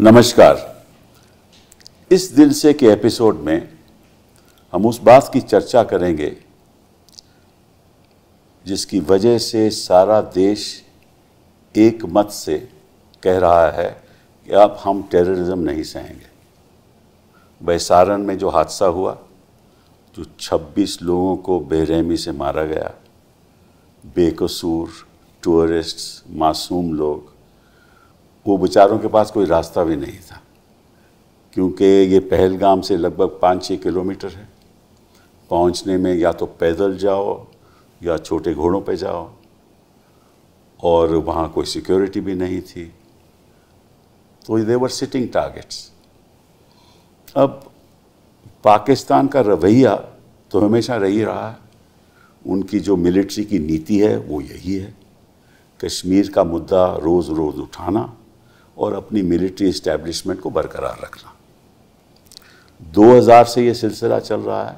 नमस्कार। इस दिल से के एपिसोड में हम उस बात की चर्चा करेंगे जिसकी वजह से सारा देश एक मत से कह रहा है कि अब हम टेररिज्म नहीं सहेंगे। वैसारन में जो हादसा हुआ, जो 26 लोगों को बेरहमी से मारा गया, बेकसूर टूरिस्ट्स, मासूम लोग, वो बेचारों के पास कोई रास्ता भी नहीं था, क्योंकि ये पहलगाम से लगभग 5-6 किलोमीटर है। पहुंचने में या तो पैदल जाओ या छोटे घोड़ों पे जाओ, और वहाँ कोई सिक्योरिटी भी नहीं थी, तो दे वर सिटिंग टारगेट्स। अब पाकिस्तान का रवैया तो हमेशा रही रहा है, उनकी जो मिलिट्री की नीति है वो यही है, कश्मीर का मुद्दा रोज़ रोज़ उठाना और अपनी मिलिट्री इस्टेब्लिशमेंट को बरकरार रखना। 2000 से ये सिलसिला चल रहा है।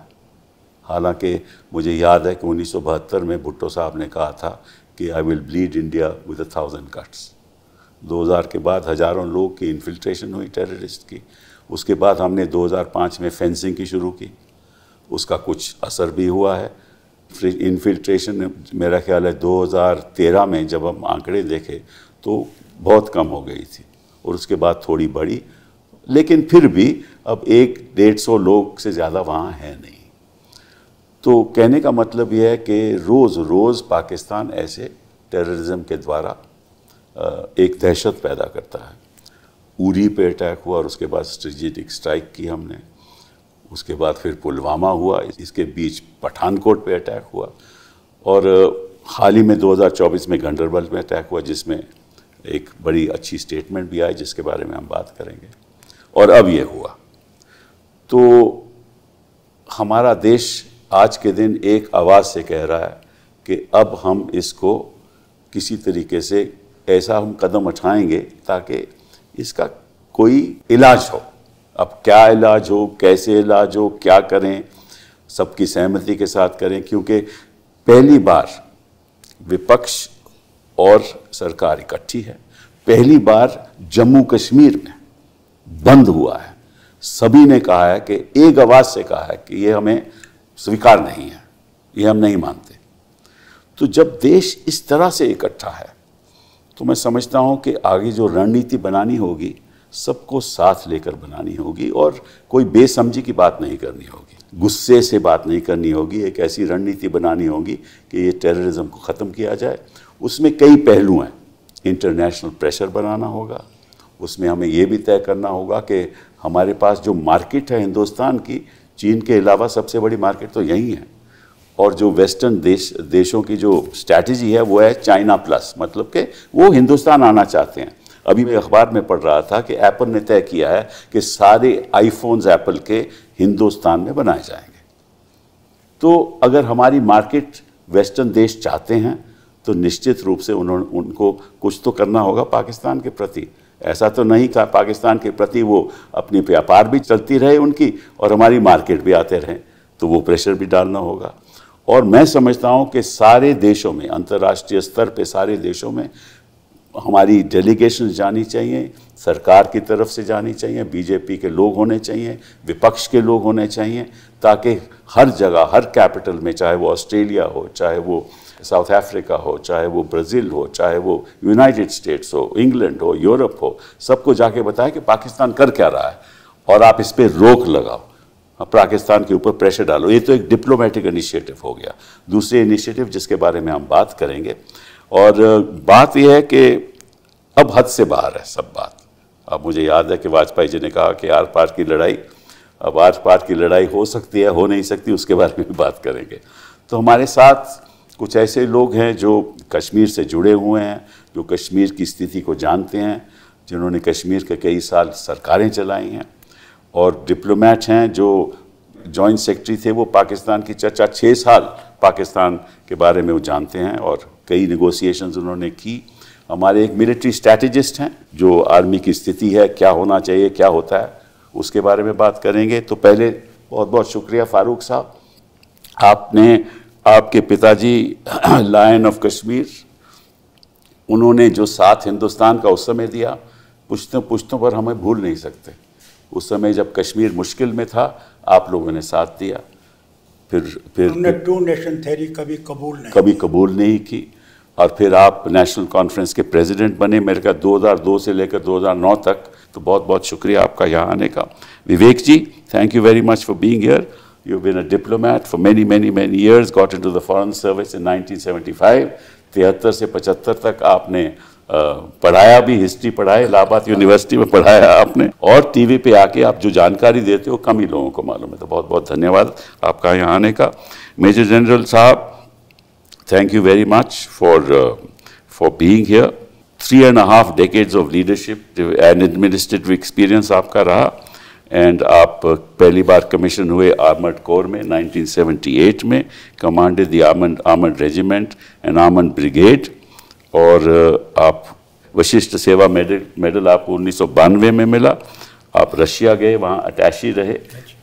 हालांकि मुझे याद है कि 1972 में भुट्टो साहब ने कहा था कि I will bleed India with 1000 cuts. 2000 के बाद हज़ारों लोग की इन्फिल्ट्रेशन हुई टेररिस्ट की। उसके बाद हमने 2005 में फेंसिंग की शुरू की, उसका कुछ असर भी हुआ है। इन्फिल्ट्रेशन मेरा ख्याल है 2013 में जब हम आंकड़े देखे तो बहुत कम हो गई थी, और उसके बाद थोड़ी बढ़ी, लेकिन फिर भी अब 100-150 लोग से ज़्यादा वहाँ है नहीं। तो कहने का मतलब यह है कि रोज़ रोज़ पाकिस्तान ऐसे टेररिज्म के द्वारा एक दहशत पैदा करता है। उरी पे अटैक हुआ और उसके बाद स्ट्रेटेजिक स्ट्राइक की हमने, उसके बाद फिर पुलवामा हुआ, इसके बीच पठानकोट पे अटैक हुआ, और हाल ही में 2024 में गंडरबल में अटैक हुआ, जिसमें एक बड़ी अच्छी स्टेटमेंट भी आई जिसके बारे में हम बात करेंगे। और अब ये हुआ, तो हमारा देश आज के दिन एक आवाज़ से कह रहा है कि अब हम इसको किसी तरीके से ऐसा हम कदम उठाएंगे ताकि इसका कोई इलाज हो। अब क्या इलाज हो, कैसे इलाज हो, क्या करें, सबकी सहमति के साथ करें, क्योंकि पहली बार विपक्ष और सरकार इकट्ठी है। पहली बार जम्मू कश्मीर में बंद हुआ है। सभी ने कहा है कि एक आवाज़ से कहा है कि ये हमें स्वीकार नहीं है, ये हम नहीं मानते। तो जब देश इस तरह से इकट्ठा है तो मैं समझता हूँ कि आगे जो रणनीति बनानी होगी सबको साथ लेकर बनानी होगी, और कोई बेसमझी की बात नहीं करनी होगी, गुस्से से बात नहीं करनी होगी। एक ऐसी रणनीति बनानी होगी कि ये टेररिज्म को ख़त्म किया जाए। उसमें कई पहलू हैं। इंटरनेशनल प्रेशर बनाना होगा, उसमें हमें ये भी तय करना होगा कि हमारे पास जो मार्केट है हिंदुस्तान की, चीन के अलावा सबसे बड़ी मार्केट तो यही है, और जो वेस्टर्न देशों की जो स्ट्रैटेजी है वो है चाइना प्लस, मतलब कि वो हिंदुस्तान आना चाहते हैं। अभी मैं अखबार में पढ़ रहा था कि एप्पल ने तय किया है कि सारे आईफोन्स एप्पल के हिंदुस्तान में बनाए जाएंगे। तो अगर हमारी मार्केट वेस्टर्न देश चाहते हैं तो निश्चित रूप से उनको कुछ तो करना होगा पाकिस्तान के प्रति। ऐसा तो नहीं था पाकिस्तान के प्रति वो अपनी व्यापार भी चलती रहे उनकी और हमारी मार्केट भी आते रहें, तो वो प्रेशर भी डालना होगा। और मैं समझता हूँ कि सारे देशों में, अंतर्राष्ट्रीय स्तर पे सारे देशों में हमारी डेलीगेशन जानी चाहिए, सरकार की तरफ से जानी चाहिए, बीजेपी के लोग होने चाहिए, विपक्ष के लोग होने चाहिए, ताकि हर जगह, हर कैपिटल में, चाहे वो ऑस्ट्रेलिया हो, चाहे वो साउथ अफ्रीका हो, चाहे वो ब्राज़ील हो, चाहे वो यूनाइटेड स्टेट्स हो, इंग्लैंड हो, यूरोप हो, सबको जाके बताएं कि पाकिस्तान कर क्या रहा है और आप इस पर रोक लगाओ, पाकिस्तान के ऊपर प्रेशर डालो। ये तो एक डिप्लोमेटिक इनिशिएटिव हो गया। दूसरे इनिशिएटिव जिसके बारे में हम बात करेंगे, और बात यह है कि अब हद से बाहर है सब बात। अब मुझे याद है कि वाजपेयी जी ने कहा कि आर पार की लड़ाई, अब आर पार की लड़ाई हो सकती है, हो नहीं सकती, उसके बारे में भी बात करेंगे। तो हमारे साथ कुछ ऐसे लोग हैं जो कश्मीर से जुड़े हुए हैं, जो कश्मीर की स्थिति को जानते हैं, जिन्होंने कश्मीर के कई साल सरकारें चलाई हैं, और डिप्लोमेट हैं जो जॉइंट सेक्रेटरी थे, वो पाकिस्तान की चर्चा 6 साल पाकिस्तान के बारे में वो जानते हैं और कई नेगोशिएशंस उन्होंने की। हमारे एक मिलिट्री स्ट्रैटेजिस्ट हैं जो आर्मी की स्थिति है, क्या होना चाहिए, क्या होता है, उसके बारे में बात करेंगे। तो पहले बहुत बहुत शुक्रिया फारूक साहब, आपने, आपके पिताजी लायन ऑफ कश्मीर, उन्होंने जो साथ हिंदुस्तान का उस समय दिया पुश्तों पर हमें भूल नहीं सकते। उस समय जब कश्मीर मुश्किल में था, आप लोगों ने साथ दिया। फिर हमने टू नेशन थ्योरी कभी कबूल नहीं की, और फिर आप नेशनल कॉन्फ्रेंस के प्रेसिडेंट बने मेरे ख्याल 2002 से लेकर 2009 तक। तो बहुत बहुत शुक्रिया आपका यहाँ आने का। Vivek ji, thank you very much for being here. You been a diplomat for many many many years, got into the foreign service in 1975। 73 से 75 तक आपने पढ़ाया भी, हिस्ट्री पढ़ाया, इलाहाबाद यूनिवर्सिटी में पढ़ाया आपने, और टीवी पे आके आप जो जानकारी देते हो कम ही लोगों को मालूम है। तो बहुत बहुत धन्यवाद आपका यहाँ आने का। मेजर जनरल साहब, thank you very much for being here. 3.5 decades of leadership and administrative experience आपका रहा, and आप पहली बार कमीशन हुए आर्मर्ड कोर में 1978 में, commanded the armoured regiment and armoured brigade, और आप वशिष्ठ सेवा मेडल आपको 1992 में मिला। आप रशिया गए, वहाँ अटैची रहे,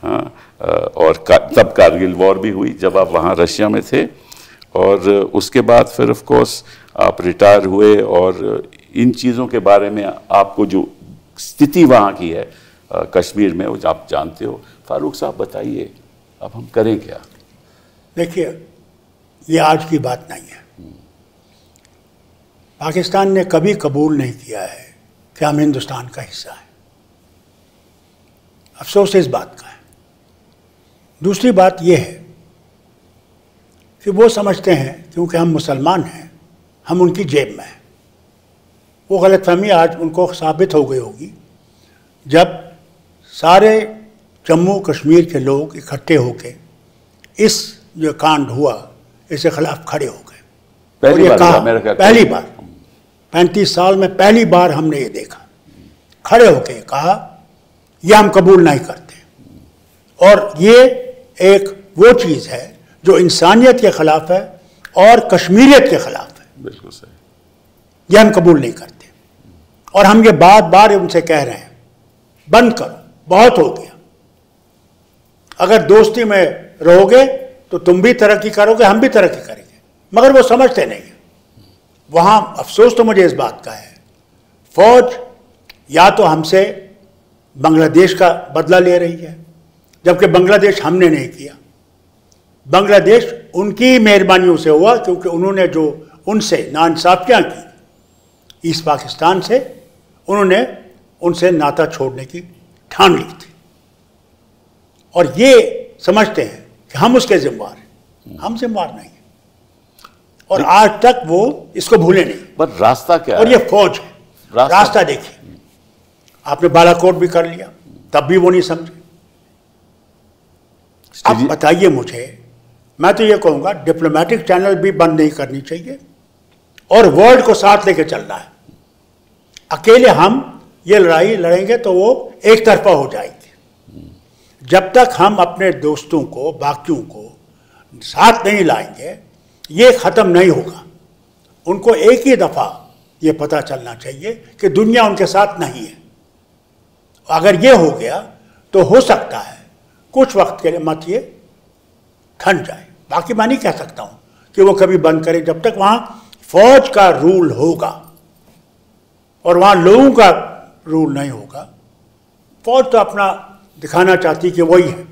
हाँ, और तब कारगिल वॉर भी हुई जब आप वहाँ रशिया में थे। और उसके बाद फिर ऑफ कोर्स आप रिटायर हुए, और इन चीज़ों के बारे में आपको जो स्थिति वहाँ की है कश्मीर में, वो आप जानते हो। फारूक साहब बताइए, अब हम करें क्या? देखिए, ये आज की बात नहीं है। पाकिस्तान ने कभी कबूल नहीं किया है कि हम हिंदुस्तान का हिस्सा हैं। अफसोस इस बात का है। दूसरी बात यह है कि वो समझते हैं क्योंकि हम मुसलमान हैं, हम उनकी जेब में हैं। वो गलतफहमी आज उनको साबित हो गई होगी जब सारे जम्मू कश्मीर के लोग इकट्ठे होके इस जो कांड हुआ इसके खिलाफ खड़े हो गए। और ये कहा, पहली बार 35 साल में पहली बार हमने ये देखा, खड़े होके कहा यह हम कबूल नहीं करते। और ये एक वो चीज़ है जो इंसानियत के खिलाफ है और कश्मीरियत के खिलाफ है। बिल्कुल सही। यह हम कबूल नहीं करते, और हम ये बार बार उनसे कह रहे हैं बंद करो, बहुत हो गया। अगर दोस्ती में रहोगे तो तुम भी तरक्की करोगे, हम भी तरक्की करेंगे, मगर वो समझते नहीं है। वहां अफसोस तो मुझे इस बात का है, फौज या तो हमसे बांग्लादेश का बदला ले रही है, जबकि बांग्लादेश हमने नहीं किया। बांग्लादेश उनकी मेहरबानियों से हुआ क्योंकि उन्होंने जो उनसे नाइंसाफियां की ईस्ट पाकिस्तान से, उन्होंने उनसे नाता छोड़ने की ठान ली थी। और ये समझते हैं कि हम उसके जिम्मेवार हैं, हम जिम्मेवार नहीं हैं। और आज तक वो इसको भूले नहीं। पर रास्ता क्या और है? ये फौज है। रास्ता देखिए, आपने बालाकोट भी कर लिया, तब भी वो नहीं समझे। अब बताइए मुझे, मैं तो ये कहूँगा डिप्लोमेटिक चैनल भी बंद नहीं करनी चाहिए, और वर्ल्ड को साथ लेके चलना है। अकेले हम ये लड़ाई लड़ेंगे तो वो एक तरफा हो जाएगी। जब तक हम अपने दोस्तों को, बाकियों को साथ नहीं लाएंगे, ये ख़त्म नहीं होगा। उनको एक ही दफ़ा ये पता चलना चाहिए कि दुनिया उनके साथ नहीं है। अगर ये हो गया तो हो सकता है कुछ वक्त के लिए मत ये ठंड जाए। बाकी मैं नहीं कह सकता हूँ कि वो कभी बंद करे, जब तक वहाँ फौज का रूल होगा और वहाँ लोगों का रूल नहीं होगा। फौज तो अपना दिखाना चाहती कि वही है।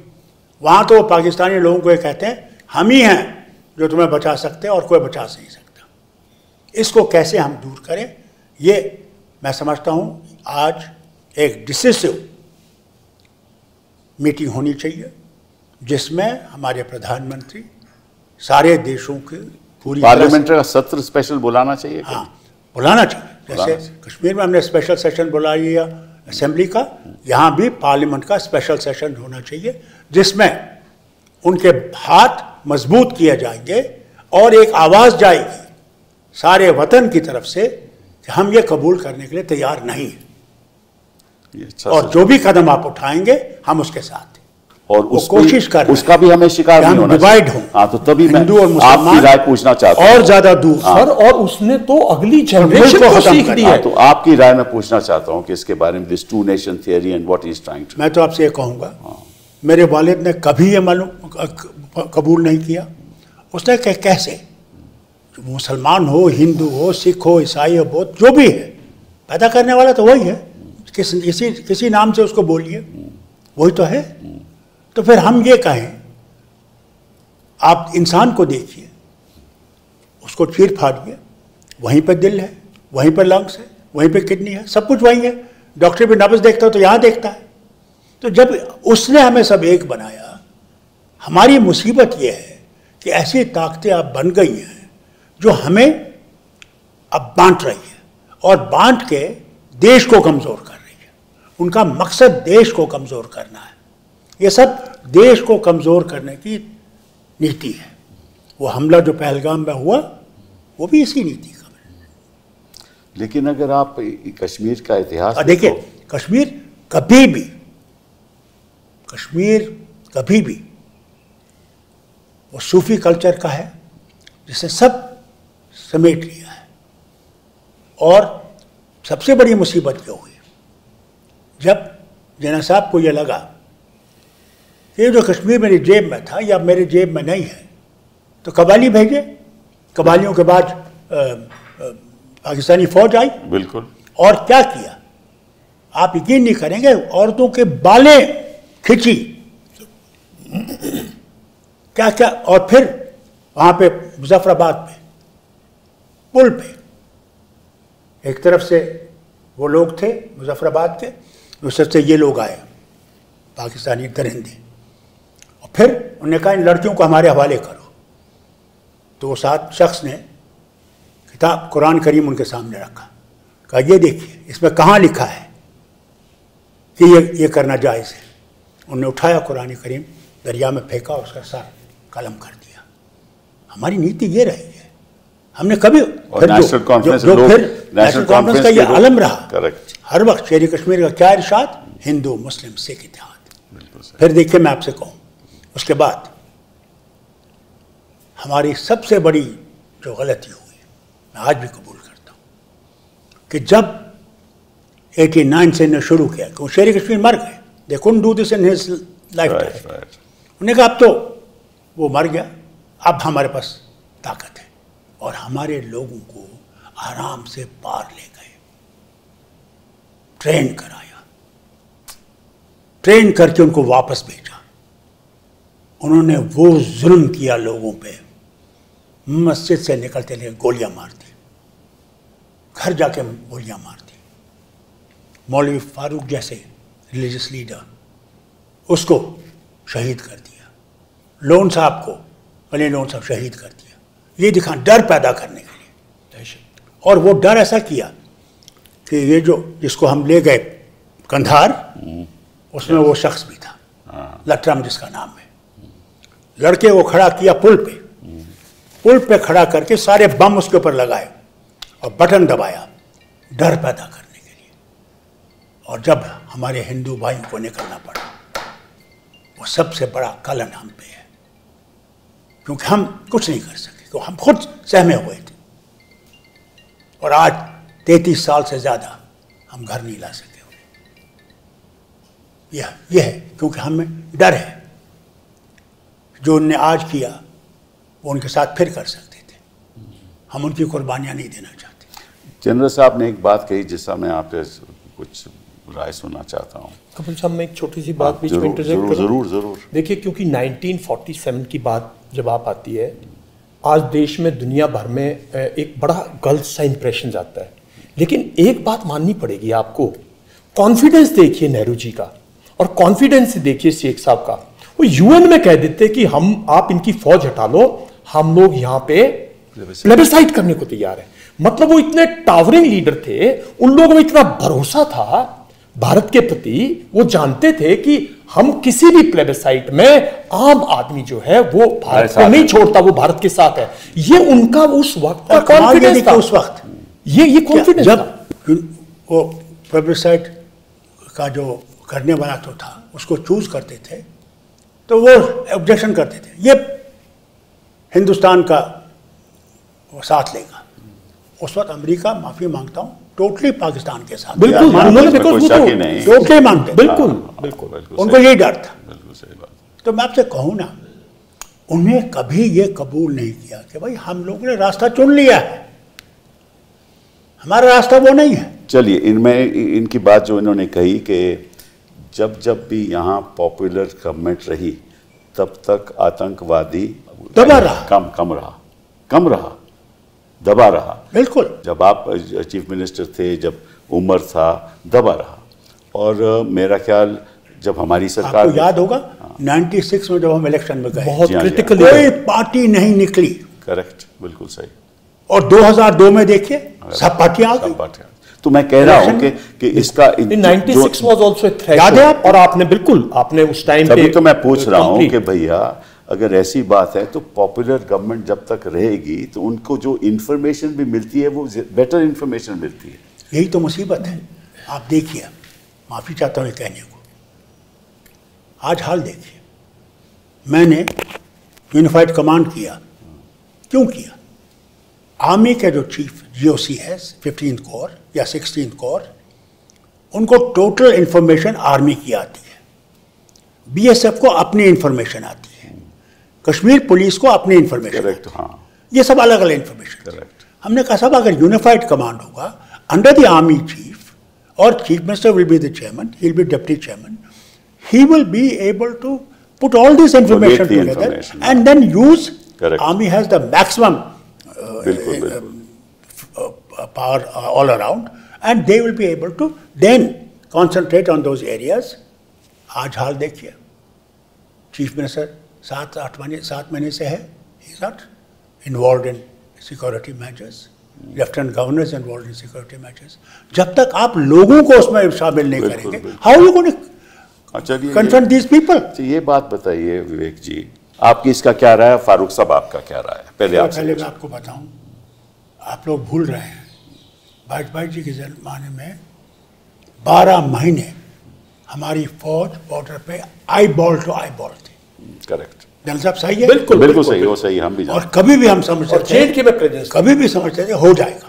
वहाँ तो पाकिस्तानी लोगों को ये कहते हैं हम ही हैं जो तुम्हें बचा सकते हैं और कोई बचा नहीं सकता। इसको कैसे हम दूर करें, ये मैं समझता हूँ आज एक डिसिसिव मीटिंग होनी चाहिए, जिसमें हमारे प्रधानमंत्री सारे देशों के पूरी पार्लियामेंट का सत्र स्पेशल बुलाना चाहिए। हाँ, बुलाना चाहिए। जैसे कश्मीर में हमने स्पेशल सेशन बुला लिया असेंबली का, यहाँ भी पार्लियामेंट का स्पेशल सेशन होना चाहिए, जिसमें उनके हाथ मजबूत किए जाएंगे और एक आवाज़ जाएगी सारे वतन की तरफ से कि हम ये कबूल करने के लिए तैयार नहीं हैं, और जो भी कदम आप उठाएंगे हम उसके साथ हैं। और कोशिश कर उसका भी हमें शिकार नहीं होना डिवाइड हो। हाँ, तो तभी मैं हिंदू और मुसलमान आपकी राय पूछना चाहता हूँ और ज्यादा दूर सर, और उसने तो अगली जनरेशन को सीख दी है। तो आपकी राय मैं पूछना चाहता हूँ कि इसके बारे में this two nation theory and what he is trying to. मैं तो आपसे ये कहूँगा, मेरे वालिद ने कभी ये मालूम कबूल नहीं किया। उसने कहा कैसे, मुसलमान हो, हिंदू हो, सिख हो, ईसाई हो, बौद्ध जो भी है, पैदा करने वाला तो वही है। किसी नाम से उसको बोलिए, वही तो है। तो फिर हम ये कहें, आप इंसान को देखिए, उसको चीर फाड़िए, वहीं पर दिल है, वहीं पर लंग्स है, वहीं पर किडनी है, सब कुछ वहीं है। डॉक्टर भी नब्ज देखता है तो यहाँ देखता है। तो जब उसने हमें सब एक बनाया, हमारी मुसीबत ये है कि ऐसी ताकतें अब बन गई हैं जो हमें अब बांट रही है, और बांट के देश को कमज़ोर कर रही है। उनका मकसद देश को कमज़ोर करना है। ये सब देश को कमज़ोर करने की नीति है। वो हमला जो पहलगाम में हुआ, वो भी इसी नीति का। लेकिन अगर आप कश्मीर का इतिहास देखिए, कश्मीर कभी भी वो सूफी कल्चर का है जिसने सब समेट लिया है। और सबसे बड़ी मुसीबत क्या हुई, जब जिन्ना साहब को यह लगा कि जो कश्मीर मेरी जेब में था या मेरे जेब में नहीं है, तो कबाली भेजे। कबालियों के बाद पाकिस्तानी फौज आई। बिल्कुल। और क्या किया, आप यकीन नहीं करेंगे, औरतों के बालें खींची, क्या क्या। और फिर वहाँ पे मुजफ्फराबाद पे पुल पे एक तरफ से वो लोग थे मुजफ्फराबाद के, दूसरे से ये लोग आए पाकिस्तानी दरिंदे, और फिर उन्होंने कहा इन लड़कियों को हमारे हवाले करो। तो वो साथ शख्स ने किताब कुरान करीम उनके सामने रखा, कहा ये देखिए इसमें कहाँ लिखा है कि ये करना जायज़ है। उन्होंने उठाया कुरान करीम, दरिया में फेंका, उसका सर कलम कर दिया। हमारी नीति ये रही है। हमने कभी नेशनल कॉन्फ्रेंस का ये आलम रहा। करेक्ट। हर वक्त शेर कश्मीर का क्या इरशाद, हिंदू मुस्लिम सिख इत्तेहाद। फिर देखिए, मैं आपसे कहूँ, उसके बाद हमारी सबसे बड़ी जो गलती हुई, मैं आज भी कबूल करता हूँ, कि जब 89 से ने शुरू किया, क्योंकि शेर कश्मीर मर गए, they couldn't do this in his life time. उन्होंने कहा अब तो वो मर गया, अब हमारे पास ताकत है, और हमारे लोगों को आराम से पार ले गए, ट्रेन कराया, ट्रेन करके उनको वापस भेजा। उन्होंने वो जुल्म किया लोगों पे, मस्जिद से निकलते लिए गोलियां मार दी, घर जाके गोलियां मार दी। मौलवी फारूक जैसे रिलीजियस लीडर, उसको शहीद कर दिया। लोन साहब को, अली लोन साहब, शहीद कर दिया। ये दिखा डर पैदा करने के लिए। और वो डर ऐसा किया कि ये जो जिसको हम ले गए कंधार, उसमें वो शख्स भी था, लटरम जिसका नाम है। लड़के को खड़ा किया पुल पे खड़ा करके सारे बम उसके ऊपर लगाए और बटन दबाया, डर पैदा करने के लिए। और जब हमारे हिंदू भाइयों को निकलना पड़ा, वो सबसे बड़ा कलन हम पे है, क्योंकि हम कुछ नहीं कर सके, क्योंकि हम खुद सहमे हुए थे। और आज 33 साल से ज़्यादा हम घर नहीं ला सके। यह है क्योंकि हमें डर है, जो उनने आज किया वो उनके साथ फिर कर सकते थे। हम उनकी कुर्बानियाँ नहीं देना चाहते। जनरल साहब ने एक बात कही जिसका मैं आपसे कुछ राय सुनना चाहता हूँ। कपिल साहब, मैं एक छोटी सी बात बीच में इंटरजेक्ट करूँ? जरूर। देखिए, क्योंकि 1947 की बात जब आप आती है, आज देश में दुनिया भर में एक बड़ा गलत सा इंप्रेशन जाता है। लेकिन एक बात माननी पड़ेगी आपको, कॉन्फिडेंस देखिए नेहरू जी का, और कॉन्फिडेंस देखिए शेख साहब का। वो यूएन में कह देते कि आप इनकी फौज हटा लो, हम लोग यहाँ पे प्लेबिसाइट करने को तैयार है। मतलब वो इतने टावरिंग लीडर थे, उन लोगों में इतना भरोसा था भारत के प्रति, वो जानते थे कि हम किसी भी प्लेबिसाइट में आम आदमी जो है वो भारत को नहीं छोड़ता, वो भारत के साथ है। ये उनका उस वक्त का कॉन्फिडेंस था। उस वक्त ये कॉन्फिडेंस जब वो प्लेबिसाइट का जो करने वाला तो था, उसको चूज करते थे, तो वो ऑब्जेक्शन करते थे, ये हिंदुस्तान का वो साथ लेगा। उस वक्त अमेरिका, माफी मांगता हूं, टोटली पाकिस्तान के साथ। बिल्कुल, टोटली मांगते, बिल्कुल उनको यही डर था। तो मैं आपसे कहूं ना, उन्हें कभी ये कबूल नहीं किया कि भाई हम लोगों ने रास्ता चुन लिया है, हमारा रास्ता वो नहीं है। चलिए, इनमें इनकी बात जो इन्होंने कही कि जब जब भी यहाँ पॉपुलर गवर्नमेंट रही तब तक आतंकवादी दबा रहा, कम रहा, दबा रहा। बिल्कुल। जब आप चीफ मिनिस्टर थे, जब उमर था, दबा रहा। और मेरा ख्याल जब हमारी सरकार, आपको याद होगा 96 में जब हम इलेक्शन में गए, बहुत क्रिटिकल, कोई पार्टी नहीं निकली। करेक्ट, बिल्कुल सही। और 2002 में देखिए सब पार्टियां आ गई। तो मैं कह रहा हूं कि इसका 96 वाज आल्सो अ थ्रेट। याद है आप? और आपने बिल्कुल, आपने उस टाइम पे, तभी तो मैं पूछ रहा हूं कि भैया अगर ऐसी बात है तो पॉपुलर गवर्नमेंट जब तक रहेगी तो उनको जो इंफॉर्मेशन भी मिलती है वो बेटर इंफॉर्मेशन मिलती है। यही तो मुसीबत है। आप देखिए, माफी चाहता हूं कहने को, आज हाल देखिए, मैंने यूनिफाइड कमांड किया। क्यों किया? आर्मी के जो चीफ जीओसी है 15th कोर या 16th कोर, उनको टोटल इंफॉर्मेशन आर्मी की आती है, बीएसएफ को अपनी इंफॉर्मेशन आती है, कश्मीर पुलिस को अपनी इंफॉर्मेशन। करेक्ट, हाँ, ये सब अलग अलग इंफॉर्मेशन। करेक्ट। हमने कहा साहब अगर यूनिफाइड कमांड होगा अंडर द आर्मी चीफ, और chief minister will be the chairman, he will be deputy chairman, he will be able to put all this information together and then use. Correct. Army has the maximum बिल्कुल। power all around, and they will be able to then concentrate on those areas. आज हाल देखिए, chief minister 7 महीने से है, he is not involved in security measures. Lieutenant governor is involved in security measures. जब तक आप लोगों को उसमें शामिल नहीं करेंगे, how you going to confront these people? ये बात बताइए विवेक जी, आपकी इसका क्या राय है? फारूक साहब आपका क्या राय है? पहले मैं आपको बताऊं, आप लोग भूल रहे हैं वाजपेयी जी के जमाने में 12 महीने हमारी फौज बॉर्डर पे eyeball to eyeball थी। करेक्ट, जनरल साहब सही है? बिल्कुल बिल्कुल सही, वो सही, हम भी जानते। और कभी भी हम समझते थे, कभी भी समझते थे हो जाएगा।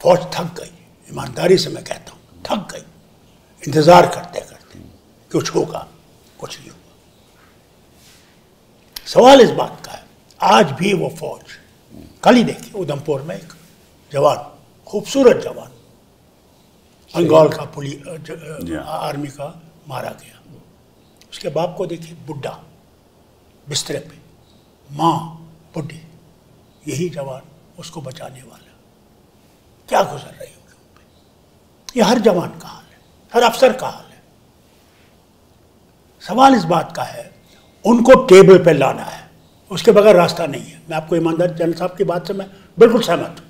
फौज थक गई, ईमानदारी से मैं कहता हूँ थक गई, इंतजार करते करते कुछ होगा, कुछ नहीं होगा। सवाल इस बात का है, आज भी वो फौज, कल ही देखिए उधमपुर में एक जवान, खूबसूरत जवान, बंगाल का पुलिस आर्मी का मारा गया। उसके बाप को देखिए, बुढ़ा बिस्तरे पे, माँ बुढ़ी, यही जवान उसको बचाने वाला। क्या गुजर रही होगी उन पे? ये हर जवान का हाल है, हर अफसर का हाल है। सवाल इस बात का है, उनको टेबल पे लाना है, उसके बगैर रास्ता नहीं है। मैं आपको ईमानदार जनरल साहब की बात से मैं बिल्कुल सहमत हूँ।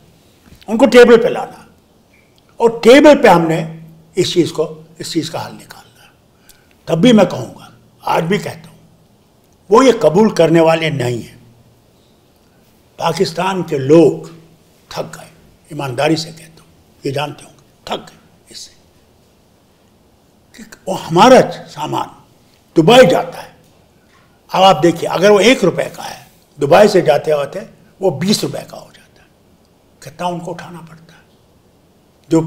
उनको टेबल पे लाना है, और टेबल पे हमने इस चीज़ का हल निकालना है। तब भी मैं कहूँगा, आज भी कहता हूँ, वो ये कबूल करने वाले नहीं हैं। पाकिस्तान के लोग थक गए, ईमानदारी से कहता हूँ, ये जानते होंगे, थक गए इससे कि वो हमारा सामान दुबई जाता है। अब आप देखिए, अगर वो 1 रुपए का है, दुबई से जाते होते वो 20 रुपए का हो जाता है। कितना उनको उठाना पड़ता है, जो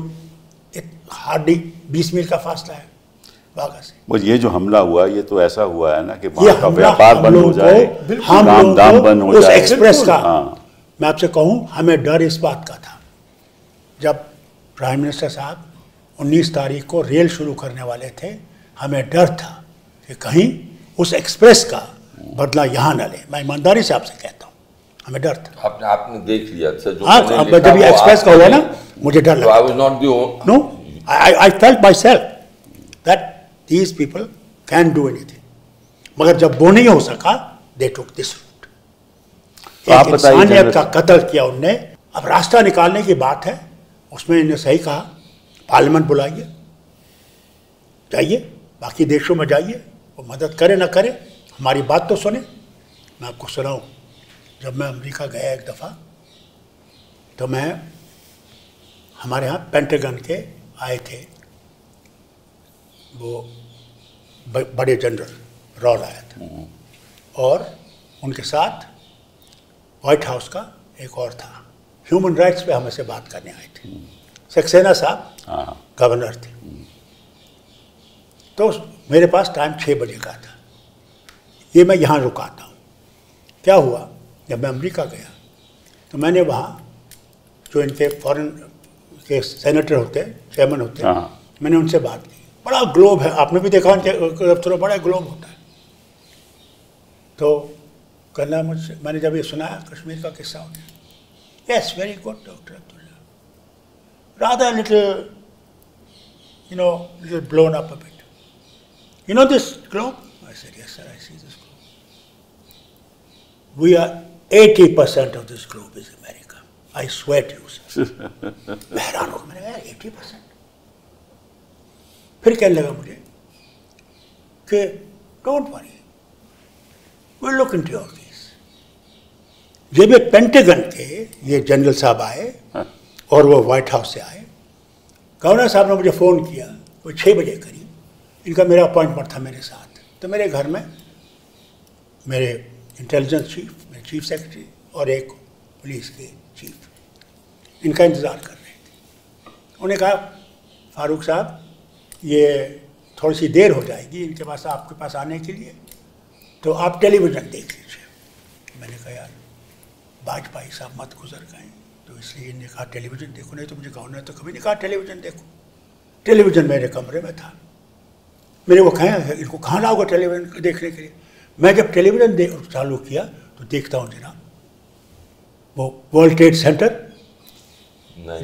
हार्डली 20 मील का फासला है बागा से। वो ये जो हमला हुआ, ये तो ऐसा हुआ है ना कि वहाँ का व्यापार बंद हो जाए, दाम बंद हो जाए, एक्सप्रेस का। मैं आपसे कहूँ, हमें डर इस बात का था, जब प्राइम मिनिस्टर साहब 19 तारीख को रेल शुरू करने वाले थे, हमें डर था कि कहीं उस एक्सप्रेस का बदला यहाँ न ले। मैं ईमानदारी से आपसे कहता हूँ, हमें डर था। आपने देख लिया सर, जो जब ये एक्सप्रेस का हुआ ना, मुझे डर लगा। No, I felt myself that these people can do anything, मगर जब वो नहीं हो सका, they took this route। एक इंसानियत का कत्ल किया उनने। अब रास्ता निकालने की बात है, उसमें इन्हें सही कहा, पार्लियामेंट बुलाइए, जाइए बाकी देशों में जाइए, वो मदद करे ना करे, हमारी बात तो सुने। मैं आपको सुनाऊँ, जब मैं अमेरिका गया एक दफ़ा, तो मैं हमारे यहाँ पेंटागन के आए थे, वो बड़े जनरल रॉल आया था, और उनके साथ व्हाइट हाउस का एक और था, ह्यूमन राइट्स पे हमें से बात करने आए थे। सक्सेना साहब गवर्नर थे। तो मेरे पास टाइम 6 बजे का था, ये मैं यहाँ रुकाता हूँ। क्या हुआ, जब मैं अमेरिका गया तो मैंने वहाँ जो इनके फॉरेन के सेनेटर होते हैं, चेयरमैन होते हैं, हाँ। मैंने उनसे बात की। बड़ा ग्लोब है, आपने भी देखा उनके दफ्तरों बड़ा ग्लोब होता है। तो कहना मुझसे, मैंने जब ये सुनाया कश्मीर का किस्सा हो गया, yes very good doctor Abdullah, rather little you know, little blown up a bit. You know this globe? I said, yes sir, I see this globe. We are 80% of this globe is America. I swear to you, sir. मैं हैरान हो गया, मैंने कहा 80%. फिर कहने लगा मुझे कि don't worry, we'll look into your case. जब ये पेंटागन के ये जनरल साहब आए और वो व्हाइट हाउस से आए, गवर्नर साहब ने मुझे फ़ोन किया, वो 6 बजे करीब, इनका मेरा अपॉइंटमेंट था मेरे साथ। तो मेरे घर में मेरे इंटेलिजेंस चीफ, मेरे चीफ सेक्रेटरी और एक पुलिस के चीफ इनका इंतज़ार कर रहे थे। उन्होंने कहा, फारूक साहब ये थोड़ी सी देर हो जाएगी इनके पास, आपके पास आने के लिए, तो आप टेलीविज़न देख लीजिए। मैंने कहा यार वाजपेयी साहब मत गुजर गए, तो इसलिए इन्होंने कहा टेलीविज़न देखो, नहीं तो मुझे गवर्नर ने तो कभी नहीं कहा टेलीविज़न देखो। टेलीविज़न मेरे कमरे में था, मेरे को कहें इनको कहाँ लाओगे टेलीविज़न देखने के लिए। मैं जब टेलीविज़न चालू किया तो देखता हूँ जनाब वो वर्ल्ड ट्रेड सेंटर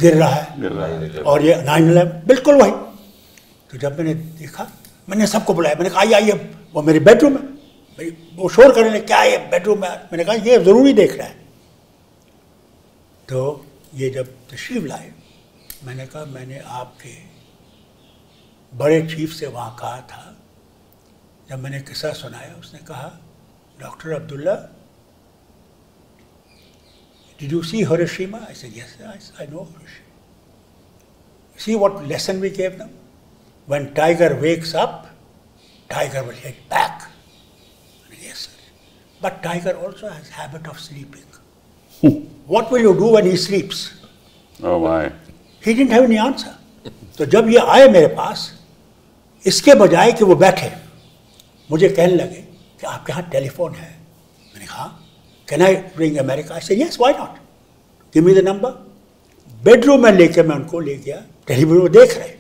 गिर रहा है और ये 9/11 बिल्कुल वही। तो जब मैंने देखा, मैंने सबको बुलाया, मैंने कहा आइए, वो मेरी बेडरूम है, वो शोर करने लगे, क्या ये बेडरूम है। मैंने कहा ये ज़रूरी देख रहा है। तो ये जब तशरीफ़ लाए, मैंने कहा मैंने आपके बड़े चीफ से वहाँ कहा था, जब मैंने किस्सा सुनाया उसने कहा doctor Abdullah did you see Hiroshima? I said yes I know Hiroshima. See what lesson we gave them? When tiger wakes up, tiger will hit back. Yes, sir. But tiger also has habit of sleeping. What will you do when he sleeps? Oh my. He didn't have any answer. तो जब ये आए मेरे पास, इसके बजाय कि वो बैठे, मुझे कहने लगे कि आपके यहाँ टेलीफोन है. मैंने कहा, Can I ring America? I said, yes, why not? Give me the number. Bedroom में लेके मैं उनको ले गया, टेलीविजन में देख रहे,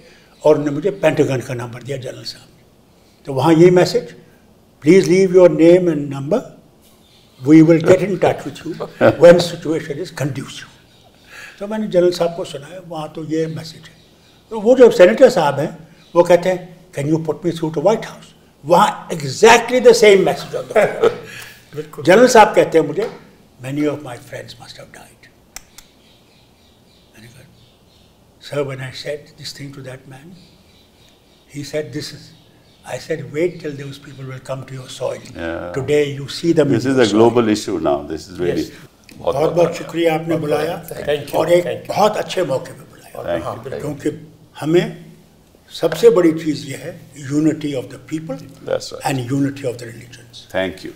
और उन्होंने मुझे पेंटागन का नंबर दिया जनरल साहब ने. तो वहाँ ये message, please leave your name and number, we will get in touch with you when situation is conducive. तो मैंने जनरल साहब को सुनाया, वहाँ तो ये मैसेज है. तो वो जो सेनेटर साहब हैं वो कहते हैं, can you put me through to White House? वहाँ exactly the same message on the phone. General साहब कहते हैं मुझे, many of my friends must have died. Sir, when I said this thing to that man, he said, this is, I said, wait till those people will come to your soil. Yeah. Today you see them. This is a global issue now. This is really. बहुत बहुत शुक्रिया आपने बुलाया और एक बहुत अच्छे मौके पे बुलाया, क्योंकि हमें सबसे बड़ी चीज़ ये है, unity of the people and unity of the religions. Thank you.